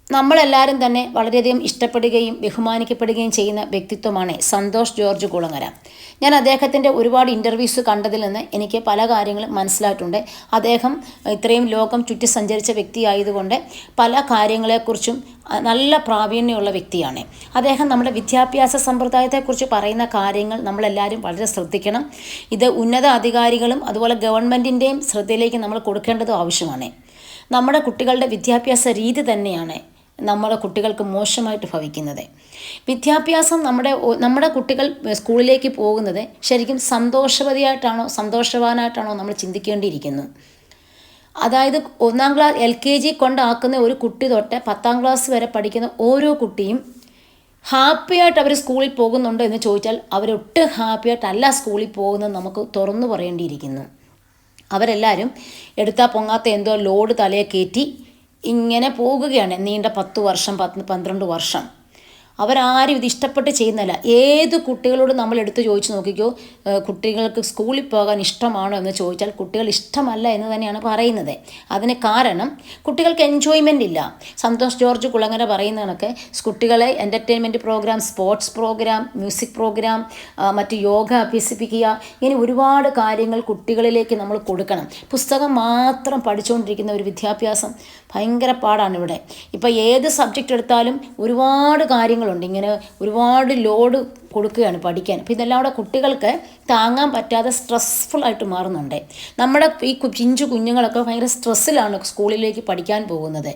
നമ്മളെല്ലാവരും തന്നെ വളരെയധികം ഇഷ്ടപ്പെടുകയും ബഹുമാനിക്കപ്പെടുകയും ചെയ്യുന്ന വ്യക്തിത്വമാണ് സന്തോഷ് ജോർജ് കുളങ്ങര. ഞാൻ അദ്ദേഹത്തിൻ്റെ ഒരുപാട് ഇൻ്റർവ്യൂസ് കണ്ടതിൽ നിന്ന് എനിക്ക് പല കാര്യങ്ങളും മനസ്സിലായിട്ടുണ്ട്. അദ്ദേഹം ഇത്രയും ലോകം ചുറ്റി സഞ്ചരിച്ച വ്യക്തിയായതുകൊണ്ട് പല കാര്യങ്ങളെക്കുറിച്ചും നല്ല പ്രാവീണ്യമുള്ള വ്യക്തിയാണ്. അദ്ദേഹം നമ്മുടെ വിദ്യാഭ്യാസ സമ്പ്രദായത്തെക്കുറിച്ച് പറയുന്ന കാര്യങ്ങൾ നമ്മളെല്ലാവരും വളരെ ശ്രദ്ധിക്കണം. ഇത് ഉന്നത അധികാരികളും അതുപോലെ ഗവൺമെൻറ്റിൻ്റെയും ശ്രദ്ധയിലേക്ക് നമ്മൾ കൊടുക്കേണ്ടതും ആവശ്യമാണ്. നമ്മുടെ കുട്ടികളുടെ വിദ്യാഭ്യാസ രീതി തന്നെയാണ് നമ്മുടെ കുട്ടികൾക്ക് മോശമായിട്ട് ഭവിക്കുന്നത്. വിദ്യാഭ്യാസം നമ്മുടെ കുട്ടികൾ സ്കൂളിലേക്ക് പോകുന്നത് ശരിക്കും സന്തോഷവാനായിട്ടാണോ നമ്മൾ ചിന്തിക്കേണ്ടിയിരിക്കുന്നു. അതായത് 1-ാം ക്ലാസ് LKG കൊണ്ടാക്കുന്ന ഒരു കുട്ടി തൊട്ട് 10-ാം ക്ലാസ് വരെ പഠിക്കുന്ന ഓരോ കുട്ടിയും ഹാപ്പിയായിട്ട് അവർ സ്കൂളിൽ പോകുന്നുണ്ടോ എന്ന് ചോദിച്ചാൽ അവരൊട്ടും ഹാപ്പിയായിട്ടല്ല സ്കൂളിൽ പോകുന്നത് നമുക്ക് തുറന്നു പറയേണ്ടിയിരിക്കുന്നു. അവരെല്ലാവരും എടുത്താൽ പൊങ്ങാത്ത എന്തോ ലോഡ് തലയെ കയറ്റി ഇങ്ങനെ പോകുകയാണ് നീണ്ട 10 വർഷം 12 വർഷം. അവരാരും ഇത് ഇഷ്ടപ്പെട്ട് ചെയ്യുന്നില്ല. ഏത് കുട്ടികളോട് നമ്മൾ എടുത്ത് ചോദിച്ച് നോക്കിക്കോ, കുട്ടികൾക്ക് സ്കൂളിൽ പോകാൻ ഇഷ്ടമാണോ എന്ന് ചോദിച്ചാൽ കുട്ടികൾ ഇഷ്ടമല്ല എന്ന് തന്നെയാണ് പറയുന്നത്. അതിന് കാരണം കുട്ടികൾക്ക് എൻജോയ്മെൻ്റ് ഇല്ല. സന്തോഷ് ജോർജ് കുളങ്ങര പറയുന്ന കണക്ക് കുട്ടികളെ entertainment program, sports program, music program, മറ്റ് യോഗ അഭ്യസിപ്പിക്കുക, ഇങ്ങനെ ഒരുപാട് കാര്യങ്ങൾ കുട്ടികളിലേക്ക് നമ്മൾ കൊടുക്കണം. പുസ്തകം മാത്രം പഠിച്ചുകൊണ്ടിരിക്കുന്ന ഒരു വിദ്യാഭ്യാസം ഭയങ്കര പാടാണ് ഇവിടെ. ഇപ്പോൾ ഏത് സബ്ജക്റ്റ് എടുത്താലും ഒരുപാട് കാര്യങ്ങളുണ്ട്. ഇങ്ങനെ ഒരുപാട് ലോഡ് കൊടുക്കുകയാണ് പഠിക്കാൻ. അപ്പോൾ ഇതെല്ലാം കൂടെ കുട്ടികൾക്ക് താങ്ങാൻ പറ്റാതെ സ്ട്രെസ്ഫുള്ളായിട്ട് മാറുന്നുണ്ട്. നമ്മുടെ ഈ പിഞ്ചു കുഞ്ഞുങ്ങളൊക്കെ ഭയങ്കര സ്ട്രെസ്സിലാണ് സ്കൂളിലേക്ക് പഠിക്കാൻ പോകുന്നത്.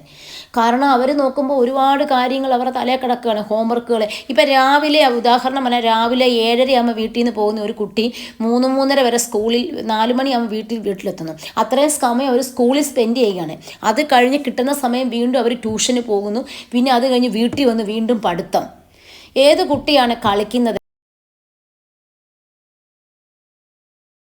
കാരണം അവർ നോക്കുമ്പോൾ ഒരുപാട് കാര്യങ്ങൾ അവരുടെ തലയിൽ കിടക്കുകയാണ്, ഹോംവർക്കുകൾ. ഇപ്പം രാവിലെ ഉദാഹരണം പറഞ്ഞാൽ രാവിലെ 7:30 വീട്ടിൽ നിന്ന് പോകുന്ന ഒരു കുട്ടി 3-3:30 വരെ സ്കൂളിൽ, 4 മണിയാകുമ്പോൾ വീട്ടിലെത്തുന്നു. അത്രയും സമയം അവർ സ്കൂളിൽ സ്പെൻഡ് ചെയ്യുകയാണ്. അത് കഴിഞ്ഞ് കിട്ടുന്ന സമയം വീണ്ടും അവർ ട്യൂഷന് പോകുന്നു. പിന്നെ അത് കഴിഞ്ഞ് വീട്ടിൽ വന്ന് വീണ്ടും പഠിത്തം. ഏത് കുട്ടിയാണ് കളിക്കുന്നത്?